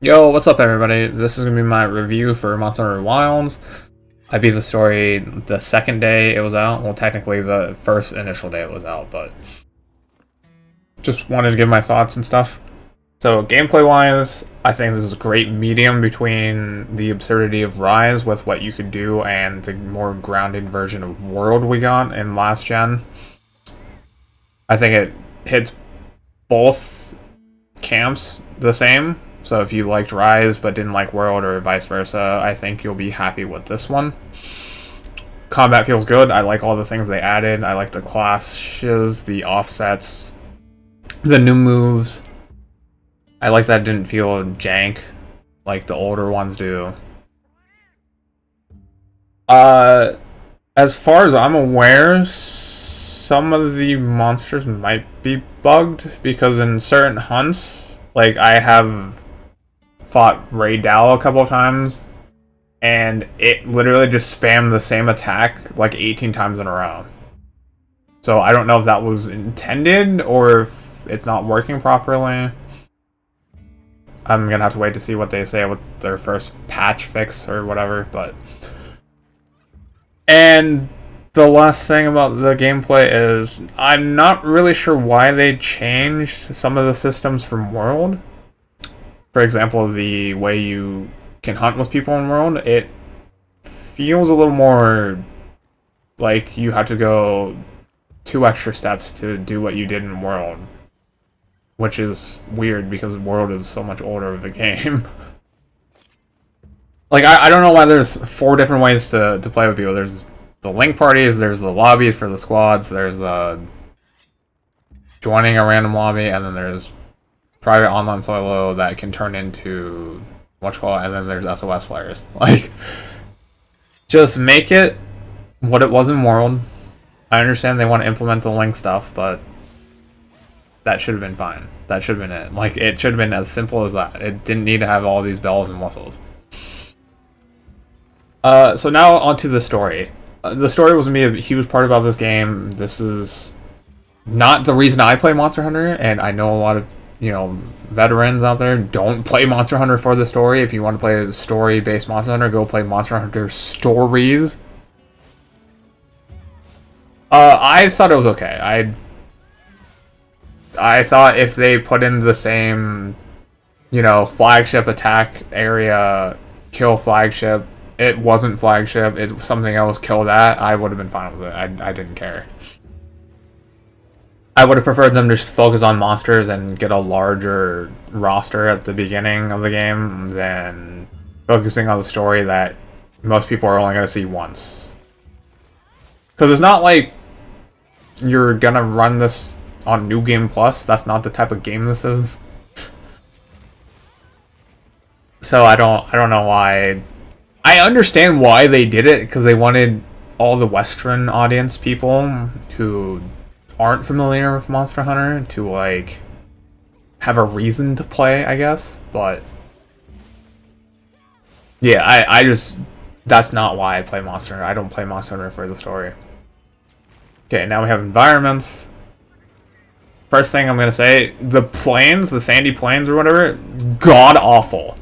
Yo, what's up everybody? This is going to be my review for Monster Hunter Wilds. I beat the story the second day it was out. Well, technically the first initial day it was out, but just wanted to give my thoughts and stuff. So, gameplay-wise, I think this is a great medium between the absurdity of Rise with what you could do and the more grounded version of World we got in last gen. I think it hits both camps the same. So if you liked Rise but didn't like World or vice versa, I think you'll be happy with this one. Combat feels good. I like all the things they added. I like the clashes, the offsets, the new moves. I like that it didn't feel jank like the older ones do. As far as I'm aware, some of the monsters might be bugged because in certain hunts, like I have fought Ray Dow a couple of times, and it literally just spammed the same attack like 18 times in a row. So I don't know if that was intended or if it's not working properly. I'm gonna have to wait to see what they say with their first patch fix or whatever, but... And the last thing about the gameplay is I'm not really sure why they changed some of the systems from World. For example, the way you can hunt with people in World, it feels a little more like you have to go 2 extra steps to do what you did in World. Which is weird because World is so much older of a game. Like, I don't know why there's 4 different ways to play with people. There's the link parties, there's the lobbies for the squads, there's the joining a random lobby, and then there's private online solo that can turn into whatchamacallit, and then there's SOS players. Like, just make it what it was in World. I understand they want to implement the link stuff, but that should have been fine. That should have been it. Like, it should have been as simple as that. It didn't need to have all these bells and whistles. So now onto the story. The story was going to be a huge part about this game. This is not the reason I play Monster Hunter, and I know a lot of veterans out there don't play Monster Hunter for the story. If you want to play a story-based Monster Hunter, go play Monster Hunter Stories. I thought it was okay. I thought if they put in the same, flagship attack area, kill flagship, it wasn't flagship, it's something else, kill that, I would have been fine with it. I didn't care. I would have preferred them to just focus on monsters and get a larger roster at the beginning of the game than focusing on the story that most people are only going to see once. Because it's not like you're going to run this on New Game Plus. That's not the type of game this is. So I don't know why. I understand why they did it, because they wanted all the Western audience people who aren't familiar with Monster Hunter to, like, have a reason to play, I guess, but yeah, I just, that's not why I play Monster Hunter. I don't play Monster Hunter for the story. Okay, now we have environments. First thing I'm gonna say, the plains, the sandy plains or whatever, god-awful.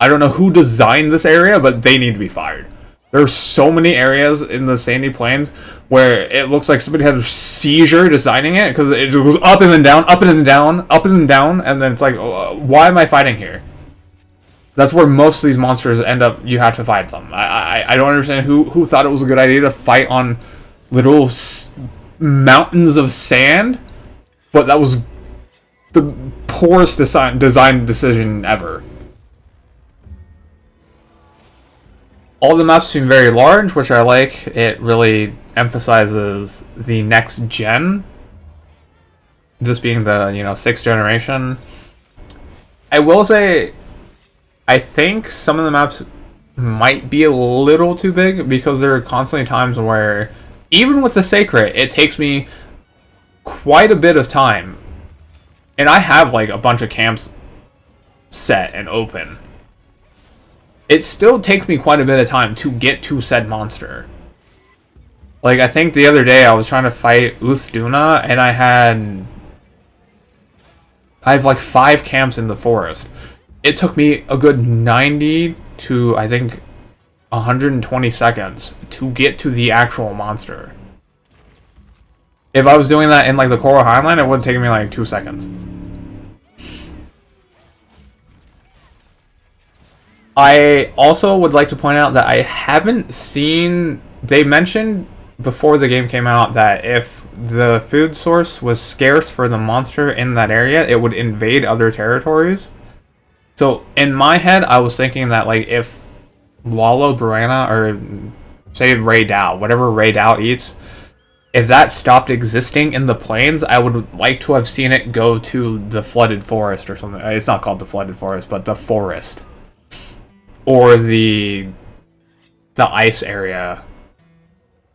I don't know who designed this area, but they need to be fired. There's so many areas in the sandy plains where it looks like somebody had a seizure designing it, because it goes up and then down, up and then down, up and then down, and then it's like, why am I fighting here? That's where most of these monsters end up, you have to fight them. I don't understand who thought it was a good idea to fight on little mountains of sand, but that was the poorest design decision ever. All the maps seem very large, which I like. It really emphasizes the next gen. This being the, 6th generation. I will say, I think some of the maps might be a little too big, because there are constantly times where, even with the Sacred, it takes me quite a bit of time. And I have, like, a bunch of camps set and open. It still takes me quite a bit of time to get to said monster. Like, I think the other day I was trying to fight Uthduna, and I have like 5 camps in the forest. it took me a good 90 to, I think, 120 seconds to get to the actual monster. If I was doing that in like the Coral Highline, it would have taken me like 2 seconds. I also would like to point out that I haven't seen... They mentioned before the game came out that if the food source was scarce for the monster in that area, it would invade other territories. So in my head, I was thinking that like if Lalo Brana, or say Ray Dow, whatever Ray Dow eats, if that stopped existing in the plains, I would like to have seen it go to the flooded forest or something. It's not called the flooded forest, but the forest. Or the ice area.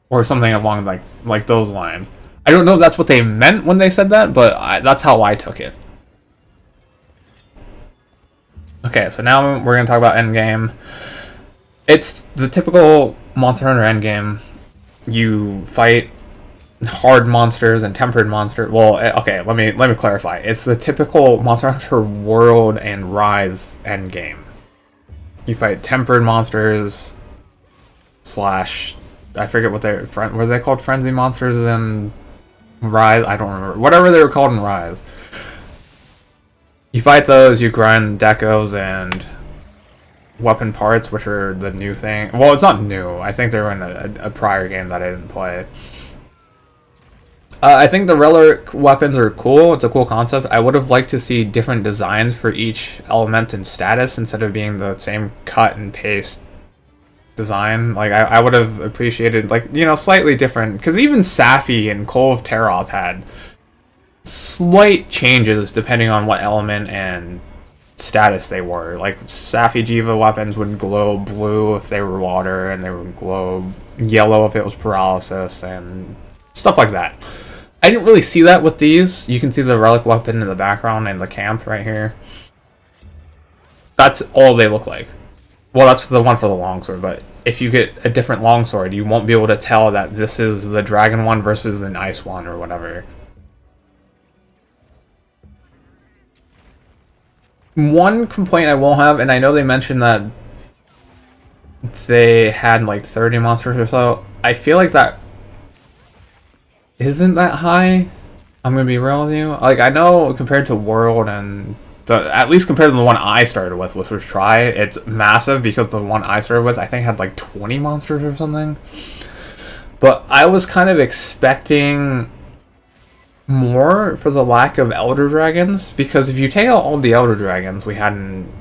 Or something along like those lines. I don't know if that's what they meant when they said that, but that's how I took it. Okay, so now we're going to talk about endgame. It's the typical Monster Hunter endgame. You fight hard monsters and tempered monsters. Well, okay, let me clarify. It's the typical Monster Hunter World and Rise endgame. You fight tempered monsters slash, I forget what were they called, frenzy monsters in Rise? I don't remember. Whatever they were called in Rise. You fight those, you grind decos and weapon parts, which are the new thing. Well, it's not new. I think they were in a prior game that I didn't play. I think the relic weapons are cool. It's a cool concept. I would have liked to see different designs for each element and status instead of being the same cut and paste design. Like, I would have appreciated, like, you know, slightly different. Because even Safi and Cole of Teros had slight changes depending on what element and status they were. Like, Safi Jiva weapons would glow blue if they were water, and they would glow yellow if it was paralysis, and stuff like that. I didn't really see that with these. You can see the relic weapon in the background and the camp right here. That's all they look like. Well, that's the one for the longsword, but if you get a different longsword, you won't be able to tell that this is the dragon one versus an ice one or whatever. One complaint I will have, and I know they mentioned that they had like 30 monsters or so. I feel like that isn't that high. I'm gonna be real with you. Like, I know compared to World and at least compared to the one I started with, which was Try, it's massive because the one I started with I think had like 20 monsters or something. But I was kind of expecting more for the lack of Elder Dragons, because if you take out all the Elder Dragons we had in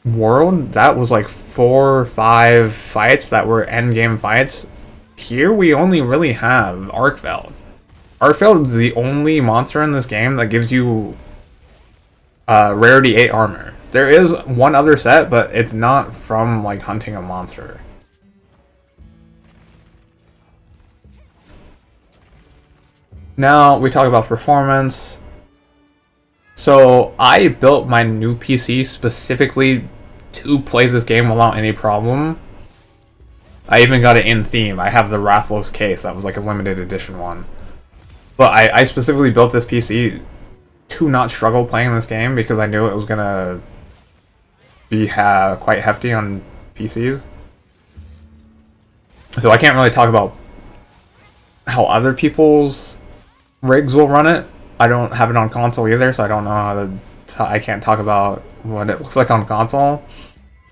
World, that was like 4 or 5 fights that were endgame fights. Here we only really have Arkfeld. Arkfeld is the only monster in this game that gives you rarity 8 armor. There is one other set, but it's not from like hunting a monster. Now we talk about performance. So I built my new PC specifically to play this game without any problem. I even got it in theme. I have the Rathlos case. That was like a limited edition one. But I specifically built this PC to not struggle playing this game because I knew it was gonna be quite hefty on PCs. So I can't really talk about how other people's rigs will run it. I don't have it on console either, so I don't know I can't talk about what it looks like on console.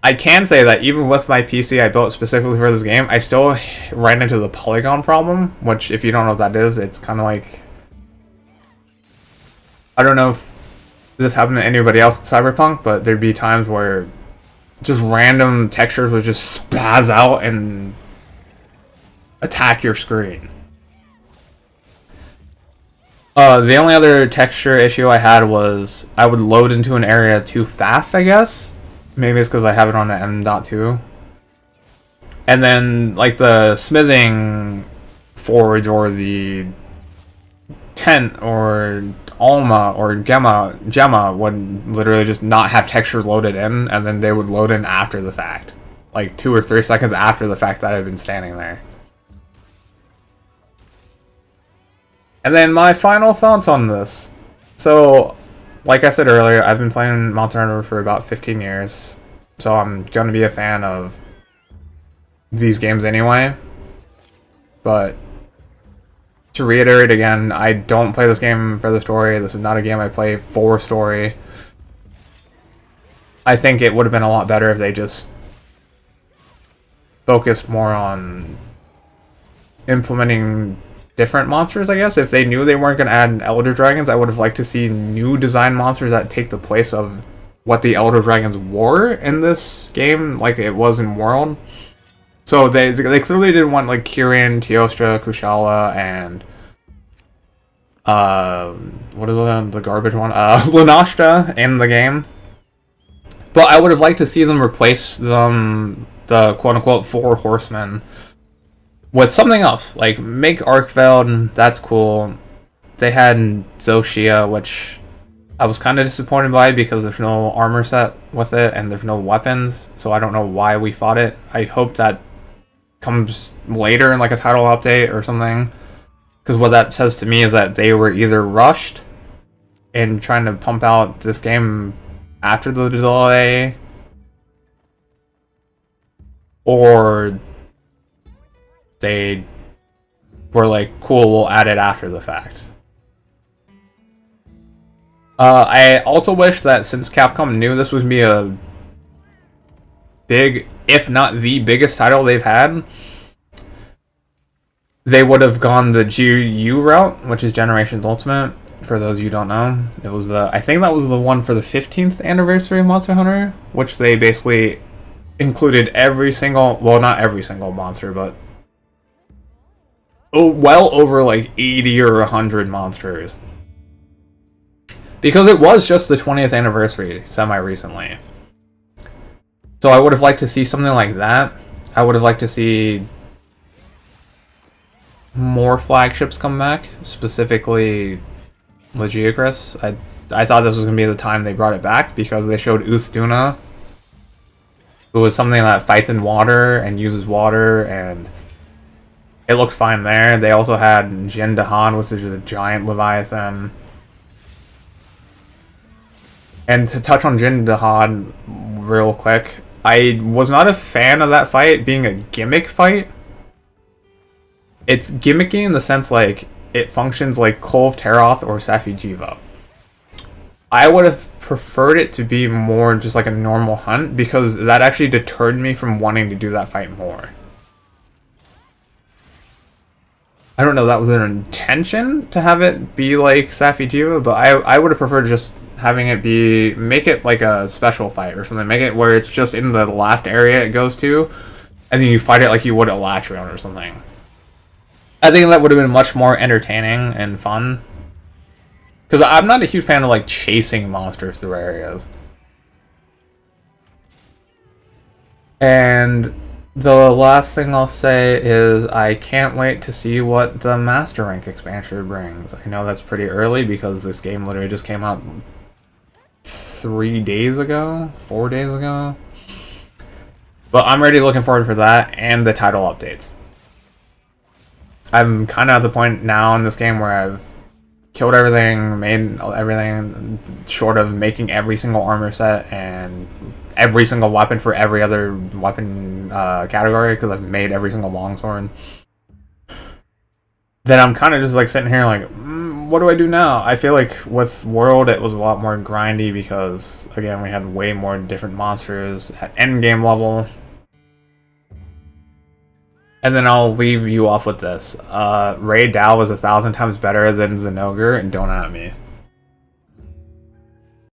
I can say that even with my PC I built specifically for this game, I still ran into the polygon problem, which, if you don't know what that is, it's kind of like... I don't know if this happened to anybody else in Cyberpunk, but there'd be times where just random textures would just spaz out and attack your screen. The only other texture issue I had was I would load into an area too fast, I guess. Maybe it's because I have it on an M.2. And then, like, the smithing forge or the tent or Alma or Gemma would literally just not have textures loaded in, and then they would load in after the fact. Like 2 or 3 seconds after the fact that I've been standing there. And then my final thoughts on this. So, like I said earlier, I've been playing Monster Hunter for about 15 years, so I'm going to be a fan of these games anyway. But to reiterate again, I don't play this game for the story. This is not a game I play for story. I think it would have been a lot better if they just focused more on implementing different monsters, I guess. If they knew they weren't going to add Elder Dragons, I would have liked to see new design monsters that take the place of what the Elder Dragons were in this game, like it was in World. So they clearly didn't want like Kirin, Teostra, Kushala, and what is the garbage one? Lunashta in the game. But I would have liked to see them replace them, the quote-unquote 4 horsemen, with something else. Like, make Arkveld, that's cool. They had Zoshia, which I was kind of disappointed by because there's no armor set with it and there's no weapons, so I don't know why we fought it. I hope that comes later in like a title update or something, because what that says to me is that they were either rushed in trying to pump out this game after the delay, or they were like, cool, we'll add it after the fact. I also wish that since Capcom knew this was be a big, if not the biggest title they've had, they would have gone the GU route, which is Generations Ultimate. For those of you who don't know, it was I think that was the one for the 15th anniversary of Monster Hunter, which they basically included every single, well, not every single monster, but well over like 80 or 100 monsters. Because it was just the 20th anniversary semi-recently. So I would have liked to see something like that. I would have liked to see more flagships come back, specifically Legiacris. I thought this was going to be the time they brought it back because they showed Uthduna, who was something that fights in water and uses water, and it looked fine there. They also had Jin Dahan, which is a giant Leviathan. And to touch on Jin Dahan real quick, I was not a fan of that fight being a gimmick fight. It's gimmicky in the sense like it functions like Kolv Teroth or Safi'jiiva. I would have preferred it to be more just like a normal hunt because that actually deterred me from wanting to do that fight more. I don't know, that was an intention to have it be like Safi'jiiva, but I would have preferred just having it be, make it like a special fight or something. Make it where it's just in the last area it goes to, and then you fight it like you would at Latreon or something. I think that would have been much more entertaining and fun. Because I'm not a huge fan of like chasing monsters through areas. And the last thing I'll say is I can't wait to see what the Master Rank expansion brings. I know that's pretty early because this game literally just came out 4 days ago. But I'm already looking forward for that and the title updates. I'm kind of at the point now in this game where I've killed everything, made everything, short of making every single armor set and every single weapon for every other weapon category, because I've made every single longsword. Then I'm kind of just like sitting here like, what do I do now? I feel like with World it was a lot more grindy because, again, we had way more different monsters at endgame level. And then I'll leave you off with this. Ray Dow was 1,000 times better than Zinogre, and don't at me.